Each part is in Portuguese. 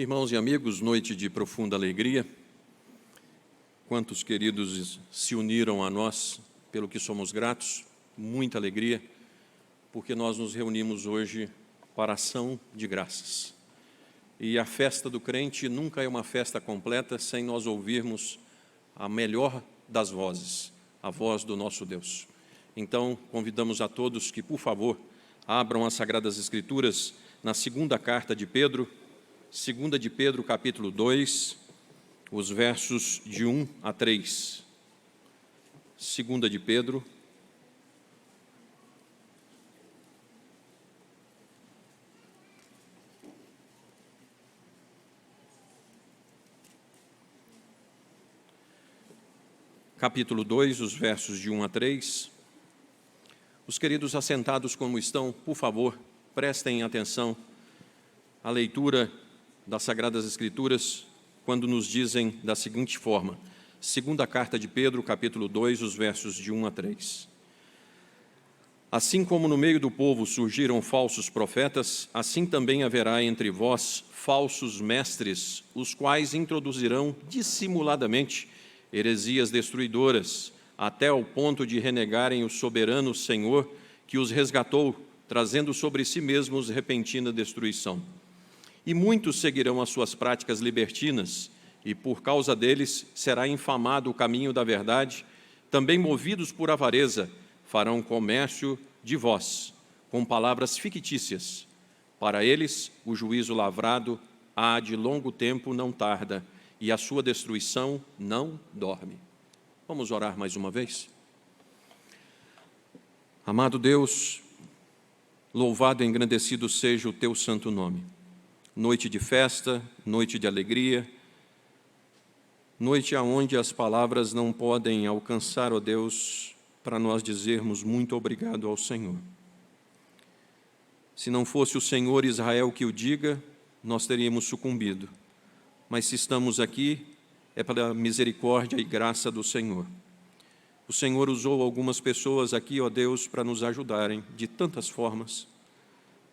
Irmãos e amigos, noite de profunda alegria. Quantos queridos se uniram a nós, pelo que somos gratos, muita alegria, porque nós nos reunimos hoje para ação de graças. E a festa do crente nunca é uma festa completa sem nós ouvirmos a melhor das vozes, a voz do nosso Deus. Então, convidamos a todos que, por favor, abram as Sagradas Escrituras na segunda carta de Pedro, 2 de Pedro, capítulo 2, os versos de 1 a 3. 2 de Pedro, capítulo 2, os versos de 1 a 3. Os queridos assentados como estão, por favor, prestem atenção à leitura das Sagradas Escrituras, quando nos dizem da seguinte forma, segunda carta de Pedro, capítulo 2, os versos de 1 a 3. Assim como no meio do povo surgiram falsos profetas, assim também haverá entre vós falsos mestres, os quais introduzirão dissimuladamente heresias destruidoras, até ao ponto de renegarem o soberano Senhor que os resgatou, trazendo sobre si mesmos repentina destruição. E muitos seguirão as suas práticas libertinas, e por causa deles será infamado o caminho da verdade. Também movidos por avareza, farão comércio de vós, com palavras fictícias. Para eles, o juízo lavrado há de longo tempo não tarda, e a sua destruição não dorme. Vamos orar mais uma vez? Amado Deus, louvado e engrandecido seja o teu santo nome. Noite de festa, noite de alegria, noite aonde as palavras não podem alcançar, ó Deus, para nós dizermos muito obrigado ao Senhor. Se não fosse o Senhor Israel que o diga, nós teríamos sucumbido. Mas se estamos aqui, é pela misericórdia e graça do Senhor. O Senhor usou algumas pessoas aqui, ó Deus, para nos ajudarem de tantas formas.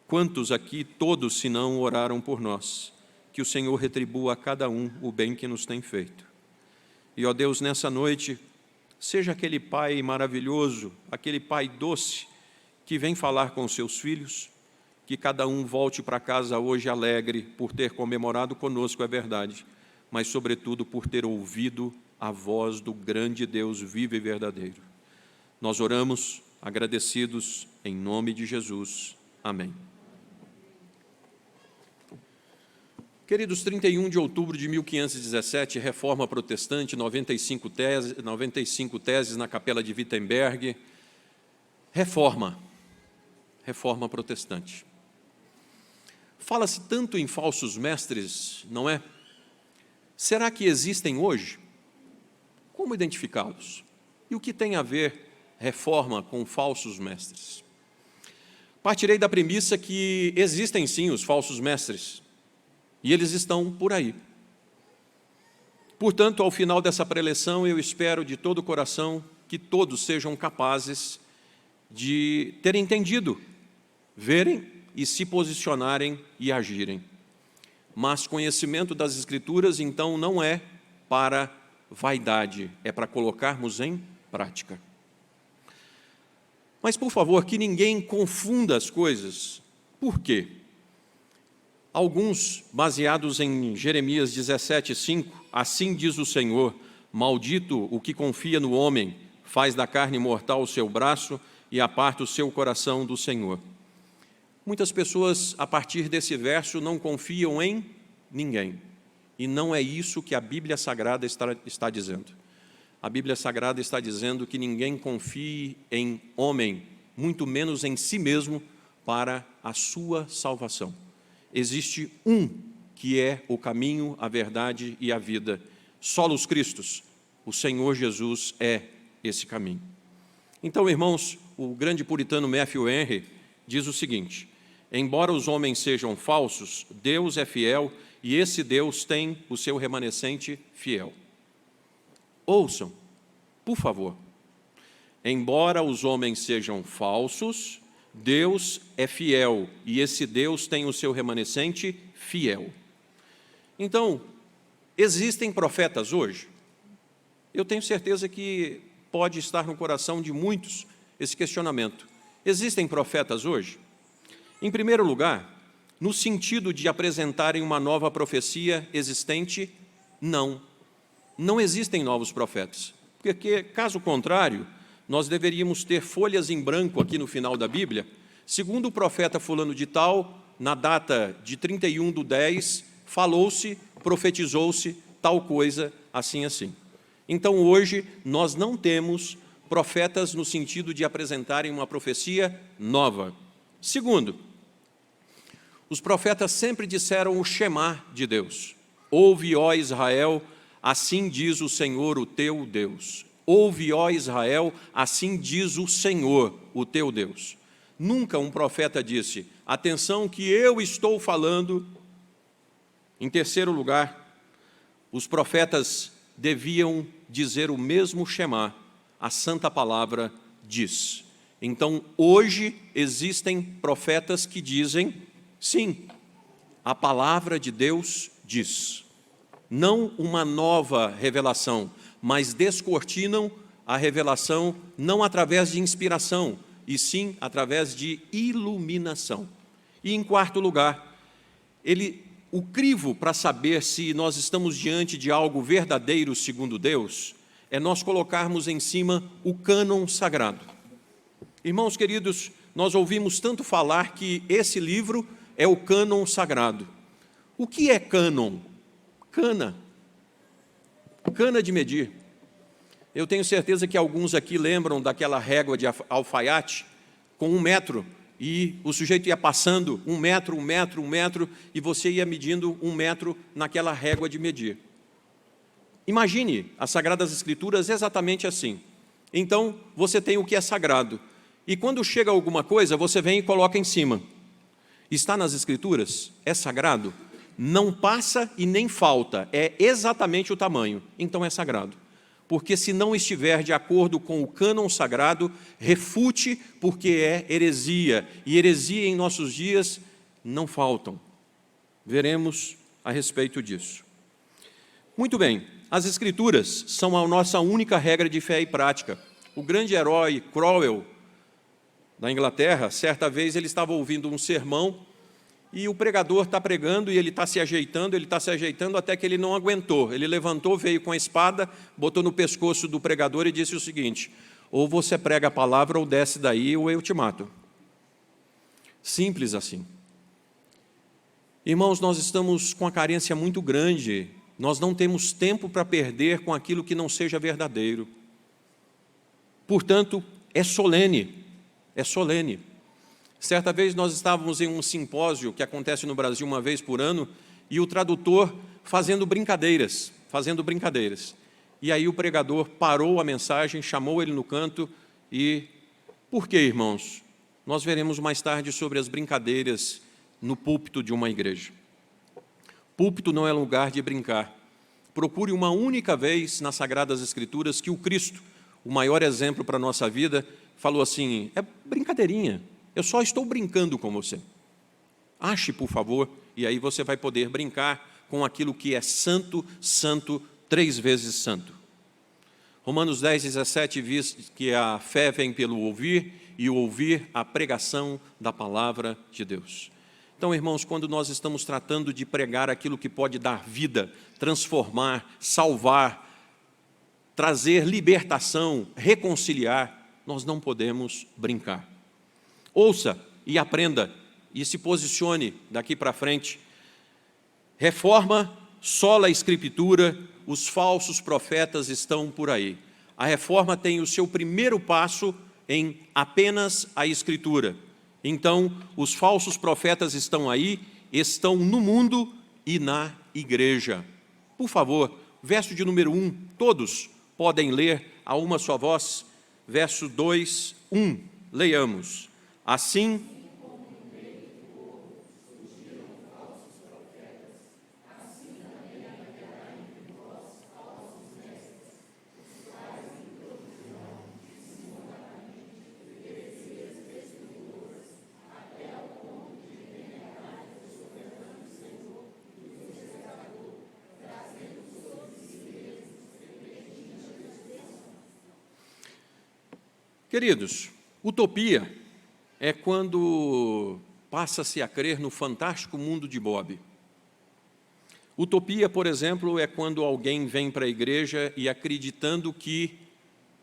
Quantos aqui, todos, se não, oraram por nós? Que o Senhor retribua a cada um o bem que nos tem feito. E, ó Deus, nessa noite, seja aquele Pai maravilhoso, aquele Pai doce, que vem falar com seus filhos, que cada um volte para casa hoje alegre por ter comemorado conosco, é verdade, mas, sobretudo, por ter ouvido a voz do grande Deus vivo e verdadeiro. Nós oramos agradecidos em nome de Jesus. Amém. Queridos, 31 de outubro de 1517, Reforma Protestante, 95 teses na Capela de Wittenberg. Reforma Protestante. Fala-se tanto em falsos mestres, não é? Será que existem hoje? Como identificá-los? E o que tem a ver reforma com falsos mestres? Partirei da premissa que existem sim os falsos mestres, e eles estão por aí. Portanto, ao final dessa preleção, eu espero de todo o coração que todos sejam capazes de terem entendido, verem e se posicionarem e agirem. Mas conhecimento das Escrituras, então, não é para vaidade, é para colocarmos em prática. Mas, por favor, que ninguém confunda as coisas. Por quê? Alguns, baseados em Jeremias 17:5, assim diz o Senhor, maldito o que confia no homem, faz da carne mortal o seu braço e aparta o seu coração do Senhor. Muitas pessoas, a partir desse verso, não confiam em ninguém. E não é isso que a Bíblia Sagrada está dizendo. A Bíblia Sagrada está dizendo que ninguém confie em homem, muito menos em si mesmo, para a sua salvação. Existe um que é o caminho, a verdade e a vida. Solos Christus, o Senhor Jesus é esse caminho. Então, irmãos, o grande puritano Matthew Henry diz o seguinte: embora os homens sejam falsos, Deus é fiel e esse Deus tem o seu remanescente fiel. Ouçam, por favor. Embora os homens sejam falsos, Deus é fiel e esse Deus tem o seu remanescente fiel. Então, existem profetas hoje? Eu tenho certeza que pode estar no coração de muitos esse questionamento. Existem profetas hoje? Em primeiro lugar, no sentido de apresentarem uma nova profecia existente, não. Não existem novos profetas. Porque, caso contrário, nós deveríamos ter folhas em branco aqui no final da Bíblia. Segundo o profeta fulano de tal, na data de 31/10, falou-se, profetizou-se tal coisa, assim, assim. Então, hoje, nós não temos profetas no sentido de apresentarem uma profecia nova. Segundo, os profetas sempre disseram o Shema de Deus. Ouve, ó Israel, assim diz o Senhor, o teu Deus. Ouve, ó Israel, assim diz o Senhor, o teu Deus. Nunca um profeta disse, atenção que eu estou falando. Em terceiro lugar, os profetas deviam dizer o mesmo Shema, a santa palavra diz. Então, hoje existem profetas que dizem, sim, a palavra de Deus diz. Não uma nova revelação, mas descortinam a revelação não através de inspiração, e sim através de iluminação. E em quarto lugar, o crivo para saber se nós estamos diante de algo verdadeiro segundo Deus, é nós colocarmos em cima o cânon sagrado. Irmãos queridos, nós ouvimos tanto falar que esse livro é o cânon sagrado. O que é cânon? Cana de medir. Eu tenho certeza que alguns aqui lembram daquela régua de alfaiate com 1 metro, e o sujeito ia passando 1 metro, 1 metro, 1 metro, e você ia medindo 1 metro naquela régua de medir. Imagine as Sagradas Escrituras exatamente assim. Então, você tem o que é sagrado, e quando chega alguma coisa, você vem e coloca em cima. Está nas Escrituras? É sagrado? Não passa e nem falta, é exatamente o tamanho, então é sagrado. Porque se não estiver de acordo com o cânon sagrado, refute, porque é heresia. E heresia em nossos dias não faltam. Veremos a respeito disso. Muito bem, as Escrituras são a nossa única regra de fé e prática. O grande herói Cromwell, da Inglaterra, certa vez ele estava ouvindo um sermão, e o pregador está pregando e ele está se ajeitando até que ele não aguentou. Ele levantou, veio com a espada, botou no pescoço do pregador e disse o seguinte, ou você prega a palavra ou desce daí ou eu te mato. Simples assim. Irmãos, nós estamos com uma carência muito grande, nós não temos tempo para perder com aquilo que não seja verdadeiro. Portanto, é solene, é solene. Certa vez nós estávamos em um simpósio que acontece no Brasil uma vez por ano, e o tradutor fazendo brincadeiras. E aí o pregador parou a mensagem, chamou ele no canto e... Por quê, irmãos? Nós veremos mais tarde sobre as brincadeiras no púlpito de uma igreja. Púlpito não é lugar de brincar. Procure uma única vez nas Sagradas Escrituras que o Cristo, o maior exemplo para a nossa vida, falou assim, é brincadeirinha. Eu só estou brincando com você. Ache, por favor, e aí você vai poder brincar com aquilo que é santo, santo, 3 vezes santo. Romanos 10:17 diz que a fé vem pelo ouvir, e o ouvir a pregação da palavra de Deus. Então, irmãos, quando nós estamos tratando de pregar aquilo que pode dar vida, transformar, salvar, trazer libertação, reconciliar, nós não podemos brincar. Ouça e aprenda e se posicione daqui para frente. Reforma, sola Escritura, os falsos profetas estão por aí. A reforma tem o seu primeiro passo em apenas a Escritura. Então, os falsos profetas estão aí, estão no mundo e na igreja. Por favor, verso de número 1, todos podem ler a uma só voz. Verso 2, 1, leiamos. Assim, Queridos, utopia é quando passa-se a crer no fantástico mundo de Bob. Utopia, por exemplo, é quando alguém vem para a igreja e acreditando que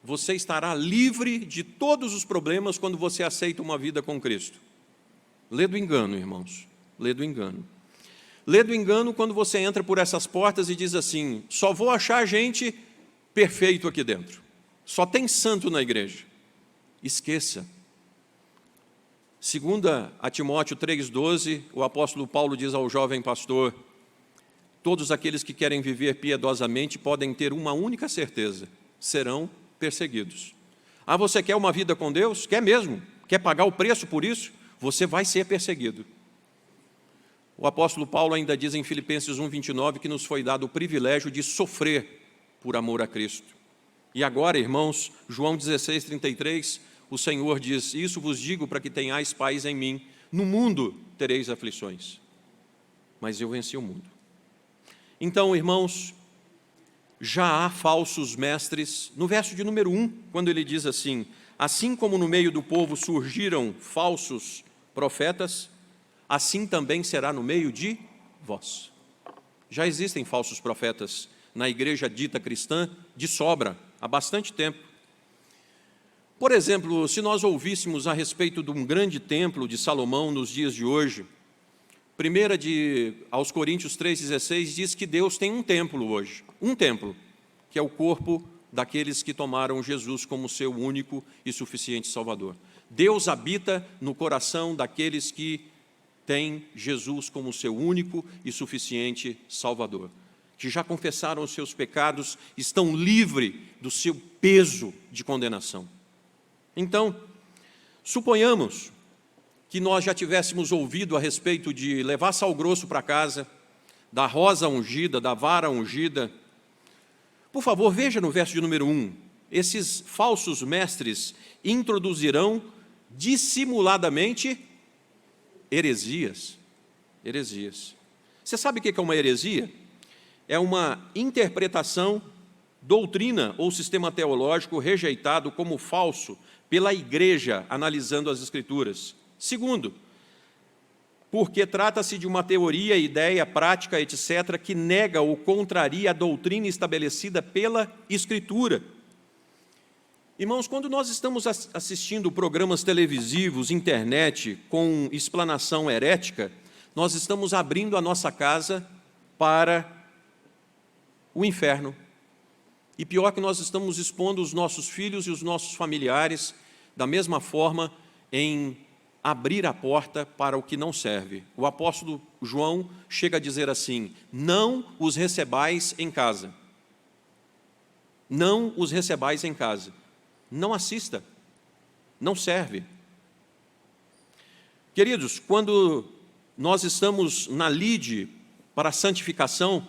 você estará livre de todos os problemas quando você aceita uma vida com Cristo. Lê do engano, irmãos, lê do engano. Lê do engano quando você entra por essas portas e diz assim, só vou achar gente perfeito aqui dentro. Só tem santo na igreja. Esqueça. 2 Timóteo 3,12, o apóstolo Paulo diz ao jovem pastor, todos aqueles que querem viver piedosamente podem ter uma única certeza, serão perseguidos. Ah, você quer uma vida com Deus? Quer mesmo? Quer pagar o preço por isso? Você vai ser perseguido. O apóstolo Paulo ainda diz em Filipenses 1,29 que nos foi dado o privilégio de sofrer por amor a Cristo. E agora, irmãos, João 16,33, o Senhor diz, isso vos digo para que tenhais paz em mim, no mundo tereis aflições, mas eu venci o mundo. Então, irmãos, já há falsos mestres, no verso de número 1, quando ele diz assim, assim como no meio do povo surgiram falsos profetas, assim também será no meio de vós. Já existem falsos profetas na igreja dita cristã de sobra, há bastante tempo. Por exemplo, se nós ouvíssemos a respeito de um grande templo de Salomão nos dias de hoje, 1 aos Coríntios 3,16 diz que Deus tem um templo hoje, um templo, que é o corpo daqueles que tomaram Jesus como seu único e suficiente Salvador. Deus habita no coração daqueles que têm Jesus como seu único e suficiente Salvador, que já confessaram os seus pecados, estão livres do seu peso de condenação. Então, suponhamos que nós já tivéssemos ouvido a respeito de levar sal grosso para casa, da rosa ungida, da vara ungida. Por favor, veja no verso de número 1, esses falsos mestres introduzirão dissimuladamente heresias. Heresias. Você sabe o que é uma heresia? É uma interpretação, doutrina ou sistema teológico rejeitado como falso pela igreja, analisando as Escrituras. Segundo, porque trata-se de uma teoria, ideia, prática, etc., que nega ou contraria a doutrina estabelecida pela Escritura. Irmãos, quando nós estamos assistindo programas televisivos, internet, com explanação herética, nós estamos abrindo a nossa casa para o inferno. E pior que nós estamos expondo os nossos filhos e os nossos familiares, da mesma forma, em abrir a porta para o que não serve. O apóstolo João chega a dizer assim, não os recebais em casa. Não os recebais em casa. Não assista. Não serve. Queridos, quando nós estamos na lide para a santificação,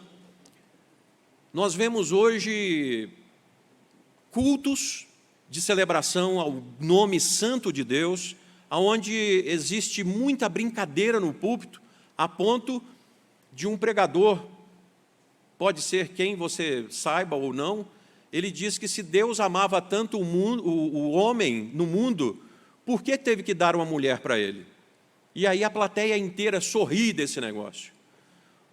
nós vemos hoje cultos de celebração ao nome santo de Deus, onde existe muita brincadeira no púlpito, a ponto de um pregador, pode ser quem você saiba ou não, ele diz que se Deus amava tanto o homem no mundo, por que teve que dar uma mulher para ele? E aí a plateia inteira sorri desse negócio.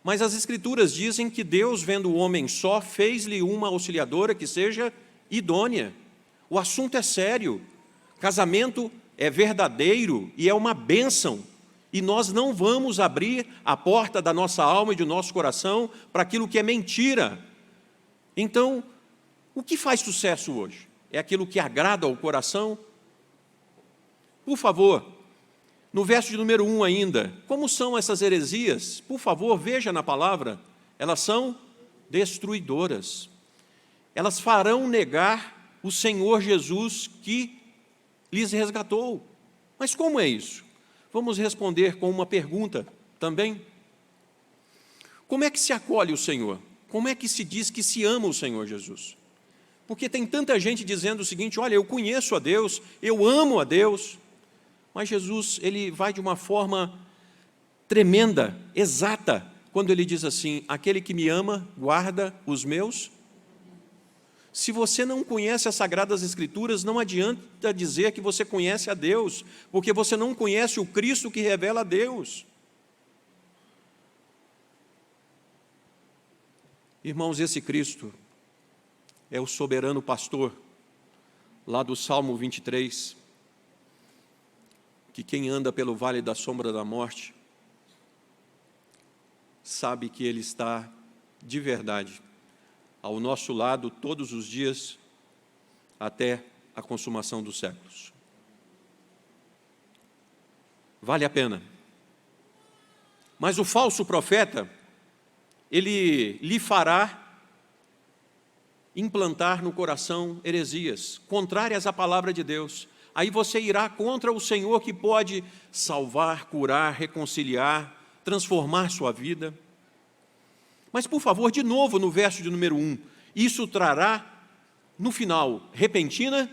Mas as Escrituras dizem que Deus, vendo o homem só, fez-lhe uma auxiliadora que seja idônea. O assunto é sério. Casamento é verdadeiro e é uma bênção. E nós não vamos abrir a porta da nossa alma e do nosso coração para aquilo que é mentira. Então, o que faz sucesso hoje? É aquilo que agrada ao coração? Por favor, no verso de número 1 ainda, como são essas heresias? Por favor, veja na palavra, elas são destruidoras. Elas farão negar o Senhor Jesus que lhes resgatou. Mas como é isso? Vamos responder com uma pergunta também. Como é que se acolhe o Senhor? Como é que se diz que se ama o Senhor Jesus? Porque tem tanta gente dizendo o seguinte, olha, eu conheço a Deus, eu amo a Deus, mas Jesus, ele vai de uma forma tremenda, exata, quando ele diz assim, aquele que me ama, guarda os meus. Se você não conhece as Sagradas Escrituras, não adianta dizer que você conhece a Deus, porque você não conhece o Cristo que revela a Deus. Irmãos, esse Cristo é o soberano pastor, lá do Salmo 23, que quem anda pelo vale da sombra da morte, sabe que Ele está de verdade ao nosso lado todos os dias, até a consumação dos séculos. Vale a pena. Mas o falso profeta, ele lhe fará implantar no coração heresias, contrárias à palavra de Deus. Aí você irá contra o Senhor que pode salvar, curar, reconciliar, transformar sua vida. Mas, por favor, de novo no verso de número 1, isso trará, no final, repentina?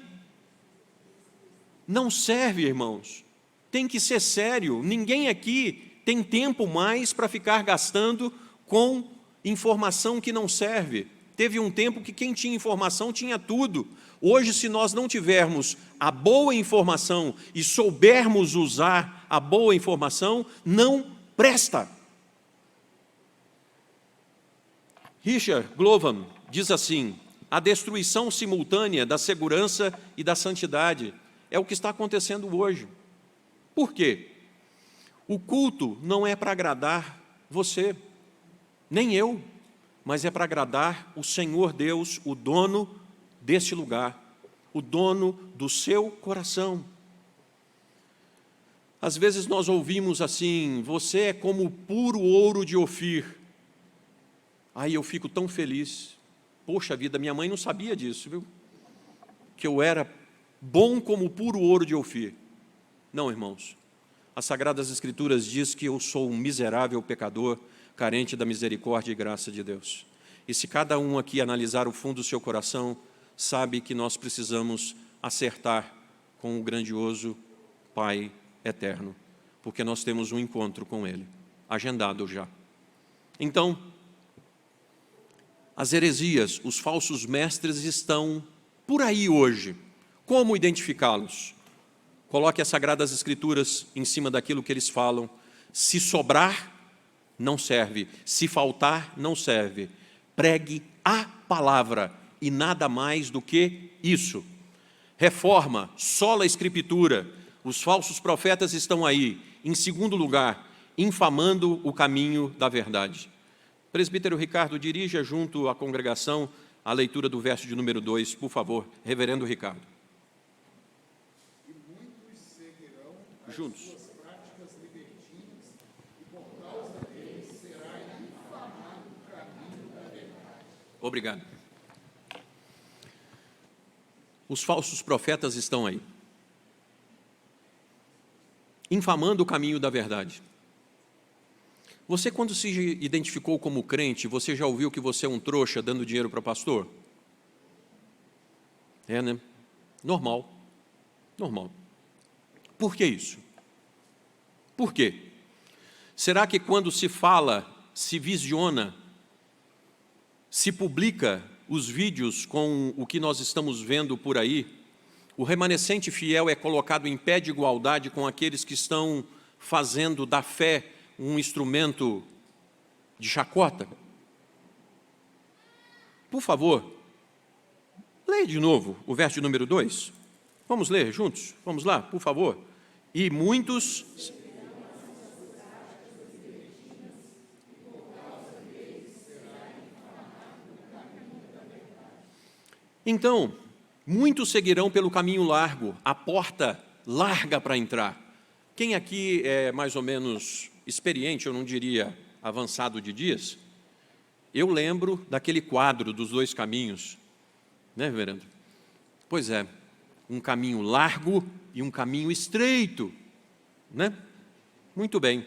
Não serve, irmãos. Tem que ser sério. Ninguém aqui tem tempo mais para ficar gastando com informação que não serve. Teve um tempo que quem tinha informação tinha tudo. Hoje, se nós não tivermos a boa informação e soubermos usar a boa informação, não presta. Richard Glovan diz assim: a destruição simultânea da segurança e da santidade é o que está acontecendo hoje. Por quê? O culto não é para agradar você, nem eu, mas é para agradar o Senhor Deus, o dono deste lugar, o dono do seu coração. Às vezes nós ouvimos assim: você é como o puro ouro de Ofir. Aí eu fico tão feliz. Poxa vida, minha mãe não sabia disso, viu? Que eu era bom como o puro ouro de Ofir. Não, irmãos. As Sagradas Escrituras diz que eu sou um miserável pecador, carente da misericórdia e graça de Deus. E se cada um aqui analisar o fundo do seu coração, sabe que nós precisamos acertar com o grandioso Pai eterno, porque nós temos um encontro com Ele, agendado já. Então, as heresias, os falsos mestres estão por aí hoje. Como identificá-los? Coloque as Sagradas Escrituras em cima daquilo que eles falam. Se sobrar, não serve. Se faltar, não serve. Pregue a palavra e nada mais do que isso. Reforma, sola Escritura. Os falsos profetas estão aí. Em segundo lugar, infamando o caminho da verdade. Presbítero Ricardo, dirija junto à congregação a leitura do verso de número 2, por favor, reverendo Ricardo. E muitos seguirão Juntos. suas práticas libertinas, e por causa deles será infamado o caminho da verdade. Obrigado. Os falsos profetas estão aí, infamando o caminho da verdade. Você, quando se identificou como crente, você já ouviu que você é um trouxa dando dinheiro para pastor? É, né? Normal. Normal. Por que isso? Por quê? Será que quando se fala, se visiona, se publica os vídeos com o que nós estamos vendo por aí, o remanescente fiel é colocado em pé de igualdade com aqueles que estão fazendo da fé um instrumento de chacota? Por favor, leia de novo o verso de número 2. Vamos ler juntos? Vamos lá, por favor. E muitos... Então, muitos seguirão pelo caminho largo, a porta larga para entrar. Quem aqui é mais ou menos experiente, eu não diria avançado de dias, eu lembro daquele quadro dos dois caminhos, né, reverendo? Pois é, um caminho largo e um caminho estreito, né? Muito bem.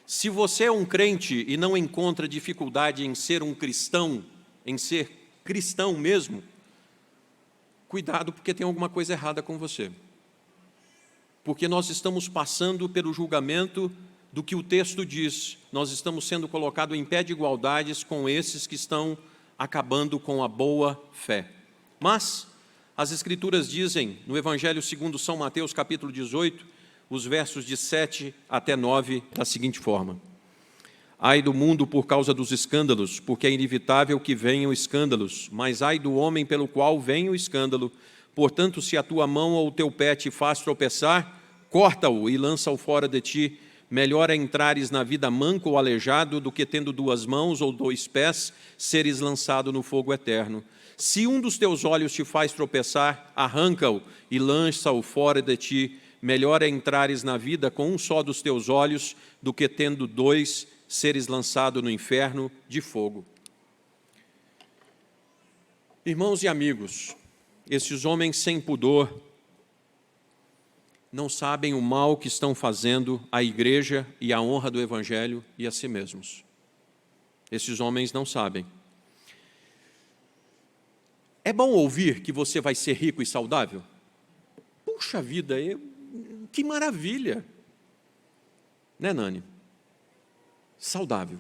Se você é um crente e não encontra dificuldade em ser um cristão, em ser cristão mesmo, cuidado, porque tem alguma coisa errada com você. Porque nós estamos passando pelo julgamento do que o texto diz. Nós estamos sendo colocados em pé de igualdades com esses que estão acabando com a boa fé. Mas as Escrituras dizem, no Evangelho segundo São Mateus, capítulo 18, os versos de 7 até 9, da seguinte forma: ai do mundo por causa dos escândalos, porque é inevitável que venham escândalos, mas ai do homem pelo qual vem o escândalo. Portanto, se a tua mão ou o teu pé te faz tropeçar, corta-o e lança-o fora de ti. Melhor é entrares na vida manco ou aleijado do que, tendo 2 mãos ou 2 pés, seres lançado no fogo eterno. Se um dos teus olhos te faz tropeçar, arranca-o e lança-o fora de ti. Melhor é entrares na vida com um só dos teus olhos do que, tendo 2, seres lançado no inferno de fogo. Irmãos e amigos, esses homens sem pudor não sabem o mal que estão fazendo à igreja e à honra do Evangelho e a si mesmos. Esses homens não sabem. É bom ouvir que você vai ser rico e saudável? Puxa vida, que maravilha! Né, Nani? Saudável.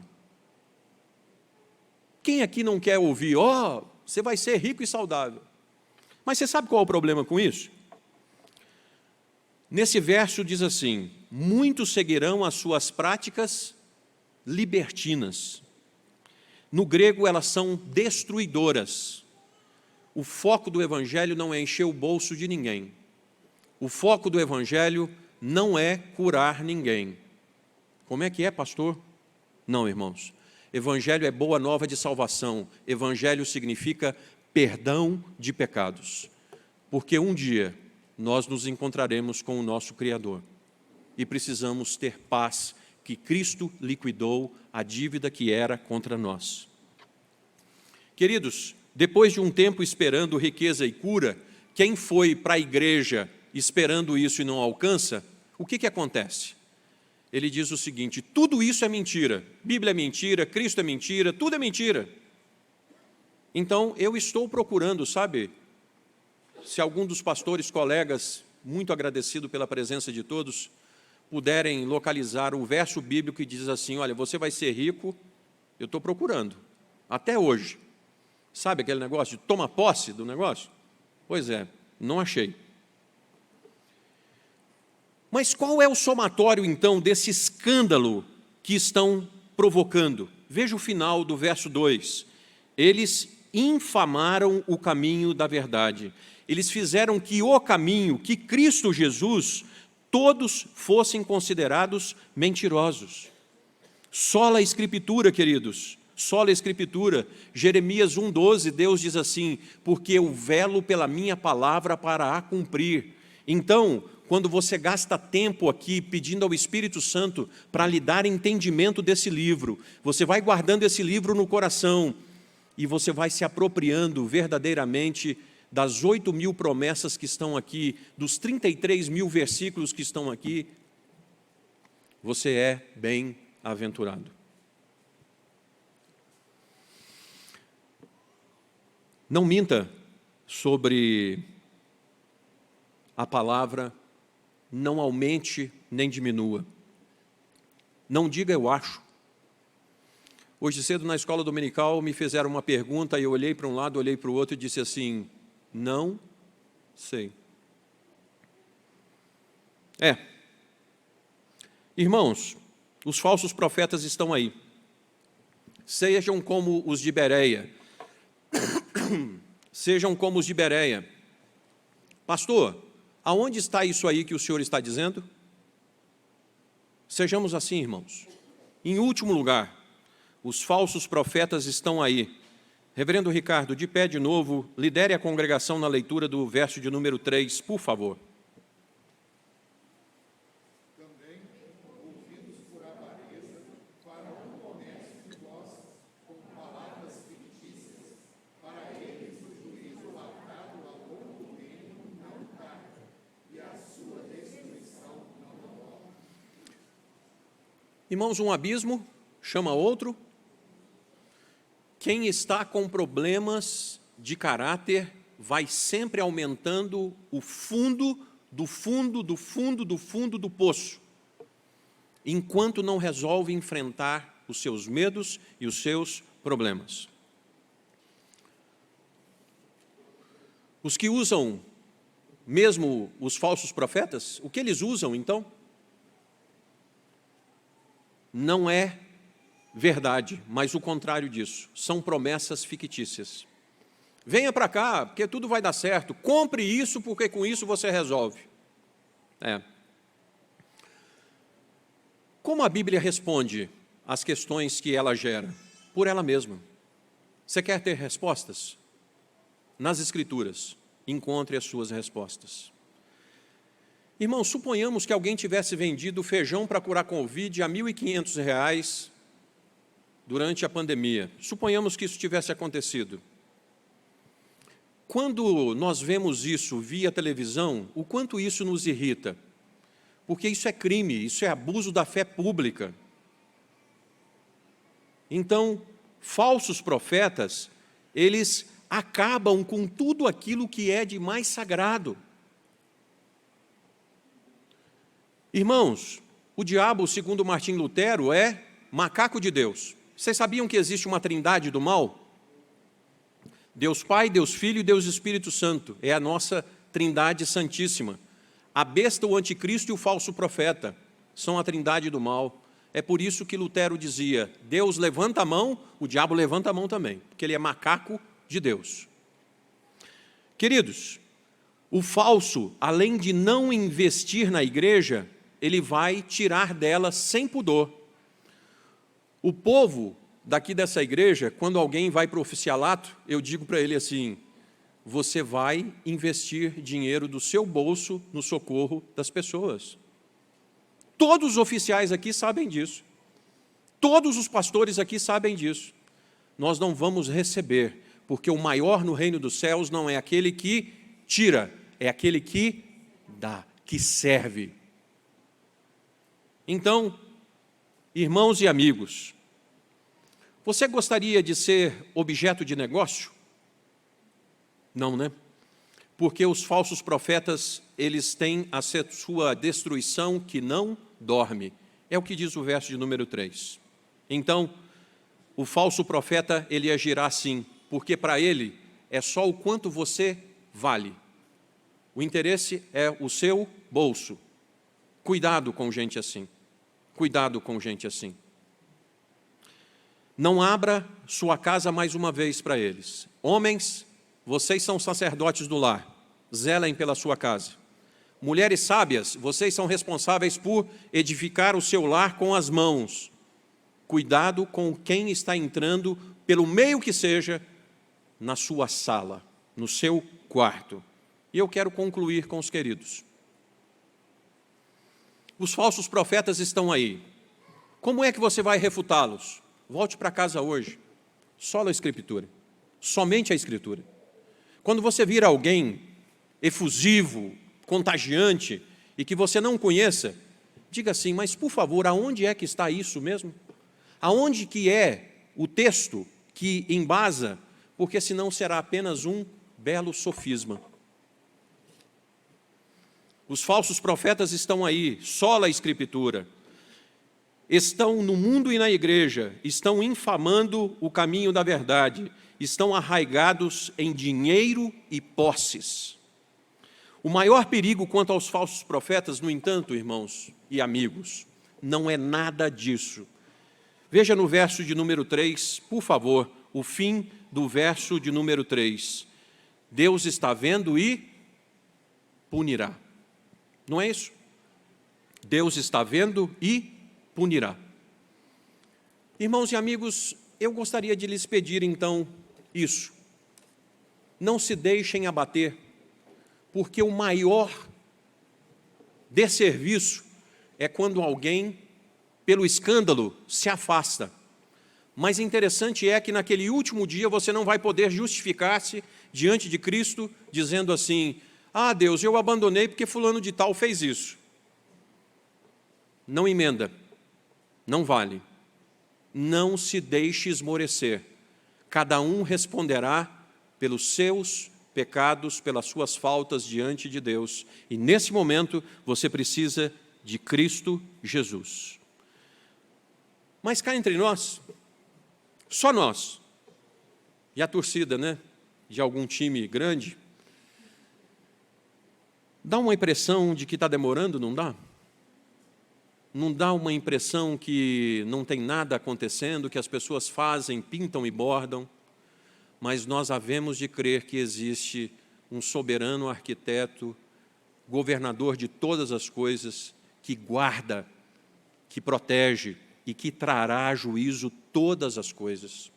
Quem aqui não quer ouvir, você vai ser rico e saudável? Mas você sabe qual é o problema com isso? Nesse verso diz assim: muitos seguirão as suas práticas libertinas. No grego, elas são destruidoras. O foco do Evangelho não é encher o bolso de ninguém. O foco do Evangelho não é curar ninguém. Como é que é, pastor? Não, irmãos. Evangelho é boa nova de salvação. Evangelho significa perdão de pecados. Porque um dia nós nos encontraremos com o nosso Criador. E precisamos ter paz, que Cristo liquidou a dívida que era contra nós. Queridos, depois de um tempo esperando riqueza e cura, quem foi para a igreja esperando isso e não alcança, o que acontece? Ele diz o seguinte: tudo isso é mentira. Bíblia é mentira, Cristo é mentira, tudo é mentira. Então, eu estou procurando, sabe, se algum dos pastores, colegas, muito agradecido pela presença de todos, puderem localizar o verso bíblico que diz assim: olha, você vai ser rico, eu estou procurando, até hoje. Sabe aquele negócio de toma posse do negócio? Pois é, não achei. Mas qual é o somatório, então, desse escândalo que estão provocando? Veja o final do verso 2. Eles infamaram o caminho da verdade. Eles fizeram que o caminho, que Cristo Jesus, todos fossem considerados mentirosos. Sola a Escritura, queridos, sola a Escritura. Jeremias 1,12, Deus diz assim: porque eu velo pela minha palavra para a cumprir. Então, quando você gasta tempo aqui pedindo ao Espírito Santo para lhe dar entendimento desse livro, você vai guardando esse livro no coração e você vai se apropriando verdadeiramente das 8.000 promessas que estão aqui, dos 33.000 versículos que estão aqui. Você é bem-aventurado. Não minta sobre a palavra, não aumente nem diminua. Não diga eu acho. Hoje cedo na escola dominical me fizeram uma pergunta e eu olhei para um lado, olhei para o outro e disse assim: não sei. Irmãos, os falsos profetas estão aí. Sejam como os de Bereia. Sejam como os de Bereia. Pastor, aonde está isso aí que o senhor está dizendo? Sejamos assim, irmãos. Em último lugar, os falsos profetas estão aí. Reverendo Ricardo, de pé de novo, lidere a congregação na leitura do verso de número 3, por favor. Também, ouvidos por avareza, farão comércio de vós com palavras fictícias. Para eles o juízo lavrado a longo tempo não tarda, e a sua destruição não demora. Irmãos, um abismo chama outro. Quem está com problemas de caráter vai sempre aumentando o fundo do fundo do fundo do fundo do poço, enquanto não resolve enfrentar os seus medos e os seus problemas. Os que usam mesmo os falsos profetas, o que eles usam então? Não é verdade, mas o contrário disso, são promessas fictícias. Venha para cá, porque tudo vai dar certo, compre isso, porque com isso você resolve. Como a Bíblia responde às questões que ela gera? Por ela mesma. Você quer ter respostas? Nas Escrituras, encontre as suas respostas. Irmão, suponhamos que alguém tivesse vendido feijão para curar Covid a R$ 1.500 durante a pandemia. Suponhamos que isso tivesse acontecido. Quando nós vemos isso via televisão, o quanto isso nos irrita? Porque isso é crime, isso é abuso da fé pública. Então, falsos profetas, eles acabam com tudo aquilo que é de mais sagrado. Irmãos, o diabo, segundo Martim Lutero, é macaco de Deus. Vocês sabiam que existe uma trindade do mal? Deus Pai, Deus Filho e Deus Espírito Santo. É a nossa trindade santíssima. A besta, o anticristo e o falso profeta são a trindade do mal. É por isso que Lutero dizia, Deus levanta a mão, o diabo levanta a mão também, porque ele é macaco de Deus. Queridos, o falso, além de não investir na igreja, ele vai tirar dela sem pudor. O povo daqui dessa igreja, quando alguém vai para o oficialato, eu digo para ele assim, você vai investir dinheiro do seu bolso no socorro das pessoas. Todos os oficiais aqui sabem disso. Todos os pastores aqui sabem disso. Nós não vamos receber, porque o maior no reino dos céus não é aquele que tira, é aquele que dá, que serve. Então, irmãos e amigos, você gostaria de ser objeto de negócio? Não, né? Porque os falsos profetas, eles têm a sua destruição que não dorme. É o que diz o verso de número 3. Então, o falso profeta, ele agirá assim, porque para ele é só o quanto você vale. O interesse é o seu bolso. Cuidado com gente assim. Cuidado com gente assim. Não abra sua casa mais uma vez para eles. Homens, vocês são sacerdotes do lar. Zelem pela sua casa. Mulheres sábias, vocês são responsáveis por edificar o seu lar com as mãos. Cuidado com quem está entrando, pelo meio que seja, na sua sala, no seu quarto. E eu quero concluir com os queridos. Os falsos profetas estão aí. Como é que você vai refutá-los? Volte para casa hoje. Só a Escritura. Somente a Escritura. Quando você vir alguém efusivo, contagiante, e que você não conheça, diga assim, mas por favor, aonde é que está isso mesmo? Aonde que é o texto que embasa? Porque senão será apenas um belo sofisma. Os falsos profetas estão aí, sola a Escritura. Estão no mundo e na igreja, estão infamando o caminho da verdade, estão arraigados em dinheiro e posses. O maior perigo quanto aos falsos profetas, no entanto, irmãos e amigos, não é nada disso. Veja no verso de número 3, por favor, o fim do verso de número 3. Deus está vendo e punirá. Não é isso? Deus está vendo e punirá. Irmãos e amigos, eu gostaria de lhes pedir então isso. Não se deixem abater, porque o maior desserviço é quando alguém, pelo escândalo, se afasta. Mas interessante é que naquele último dia você não vai poder justificar-se diante de Cristo, dizendo assim, ah, Deus, eu abandonei porque fulano de tal fez isso. Não emenda, não vale. Não se deixe esmorecer. Cada um responderá pelos seus pecados, pelas suas faltas diante de Deus. E nesse momento você precisa de Cristo Jesus. Mas cá entre nós, só nós, e a torcida, né, de algum time grande, Dá uma impressão de que está demorando, não dá? Não dá uma impressão que não tem nada acontecendo, que as pessoas fazem, pintam e bordam, mas nós havemos de crer que existe um soberano arquiteto, governador de todas as coisas, que guarda, que protege e que trará a juízo todas as coisas.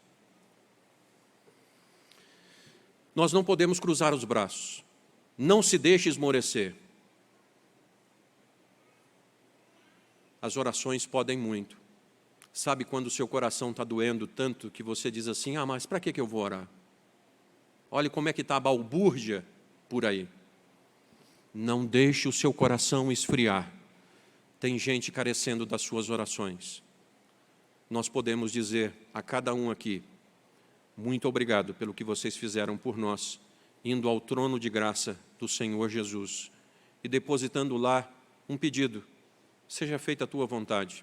Nós não podemos cruzar os braços. Não se deixe esmorecer. As orações podem muito. Sabe quando o seu coração está doendo tanto que você diz assim, mas para que eu vou orar? Olhe como é que está a balbúrdia por aí. Não deixe o seu coração esfriar. Tem gente carecendo das suas orações. Nós podemos dizer a cada um aqui, muito obrigado pelo que vocês fizeram por nós, indo ao trono de graça do Senhor Jesus e depositando lá um pedido, seja feita a tua vontade.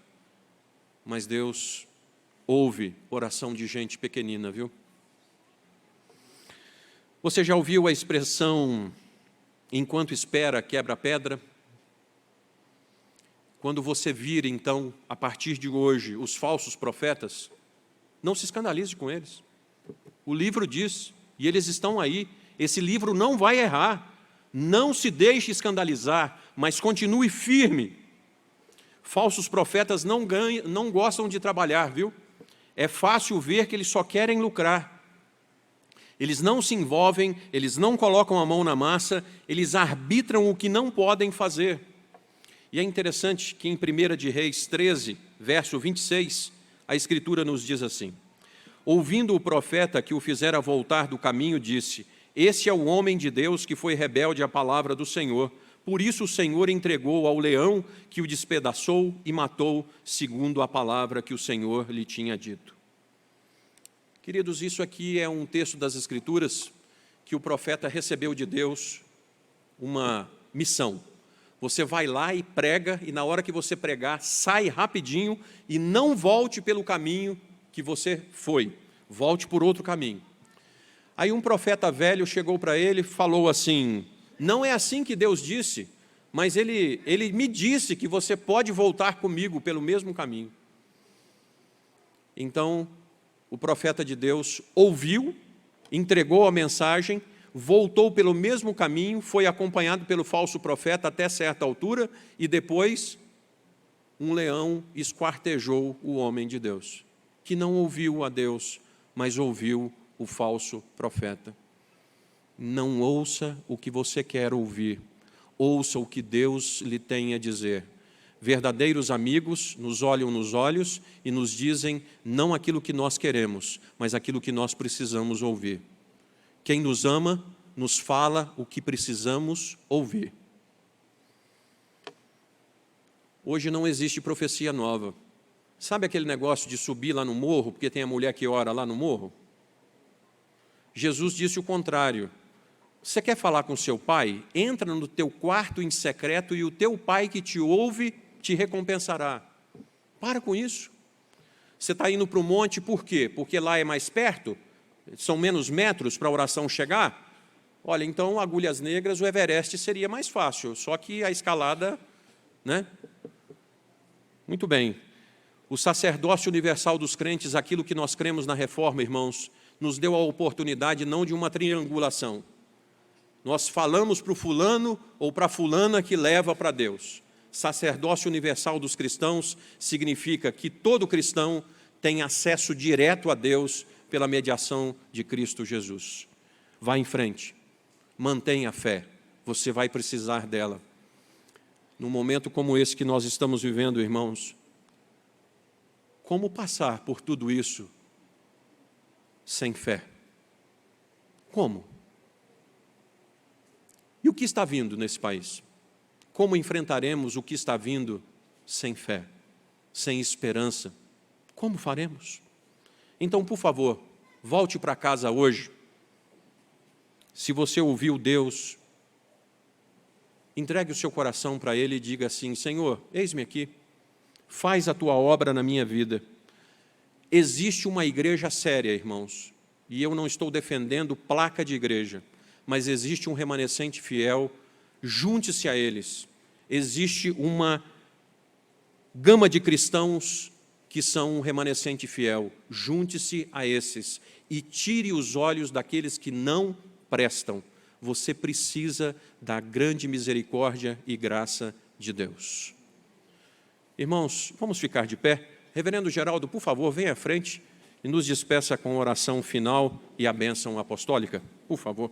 Mas Deus ouve oração de gente pequenina, viu? Você já ouviu a expressão, enquanto espera, quebra a pedra? Quando você vir, então, a partir de hoje, os falsos profetas, não se escandalize com eles. O livro diz, e eles estão aí, esse livro não vai errar. Não se deixe escandalizar, mas continue firme. Falsos profetas não gostam de trabalhar, viu? É fácil ver que eles só querem lucrar. Eles não se envolvem, eles não colocam a mão na massa, eles arbitram o que não podem fazer. E é interessante que em 1 de Reis 13, verso 26, a Escritura nos diz assim, ouvindo o profeta que o fizera voltar do caminho, disse, esse é o homem de Deus que foi rebelde à palavra do Senhor, por isso o Senhor entregou ao leão que o despedaçou e matou, segundo a palavra que o Senhor lhe tinha dito. Queridos, isso aqui é um texto das Escrituras que o profeta recebeu de Deus uma missão. Você vai lá e prega, e na hora que você pregar, sai rapidinho e não volte pelo caminho que você foi. Volte por outro caminho. Aí um profeta velho chegou para ele e falou assim, não é assim que Deus disse, mas ele me disse que você pode voltar comigo pelo mesmo caminho. Então, o profeta de Deus ouviu, entregou a mensagem, voltou pelo mesmo caminho, foi acompanhado pelo falso profeta até certa altura e depois um leão esquartejou o homem de Deus, que não ouviu a Deus, mas ouviu o falso profeta. Não ouça o que você quer ouvir, ouça o que Deus lhe tem a dizer. Verdadeiros amigos nos olham nos olhos e nos dizem não aquilo que nós queremos, mas aquilo que nós precisamos ouvir. Quem nos ama nos fala o que precisamos ouvir. Hoje não existe profecia nova. Sabe aquele negócio de subir lá no morro, porque tem a mulher que ora lá no morro? Jesus disse o contrário. Você quer falar com seu pai? Entra no teu quarto em secreto e o teu pai que te ouve te recompensará. Para com isso. Você está indo para o monte por quê? Porque lá é mais perto? São menos metros para a oração chegar? Olha, então, Agulhas Negras, o Everest seria mais fácil, só que a escalada, né? Muito bem. O sacerdócio universal dos crentes, aquilo que nós cremos na reforma, irmãos, nos deu a oportunidade não de uma triangulação. Nós falamos para o fulano ou para a fulana que leva para Deus. Sacerdócio universal dos cristãos significa que todo cristão tem acesso direto a Deus pela mediação de Cristo Jesus. Vá em frente, mantenha a fé, você vai precisar dela. Num momento como esse que nós estamos vivendo, irmãos, como passar por tudo isso sem fé? Como? E o que está vindo nesse país? Como enfrentaremos o que está vindo sem fé, sem esperança? Como faremos? Então, por favor, volte para casa hoje. Se você ouviu Deus, entregue o seu coração para Ele e diga assim, Senhor, eis-me aqui, faz a tua obra na minha vida. Existe uma igreja séria, irmãos, e eu não estou defendendo placa de igreja, mas existe um remanescente fiel junte-se a eles. Existe uma gama de cristãos que são um remanescente fiel. Junte-se a esses e tire os olhos daqueles que não prestam. Você precisa da grande misericórdia e graça de Deus. Irmãos, vamos ficar de pé. Reverendo Geraldo, por favor, venha à frente e nos despeça com a oração final e a bênção apostólica, por favor.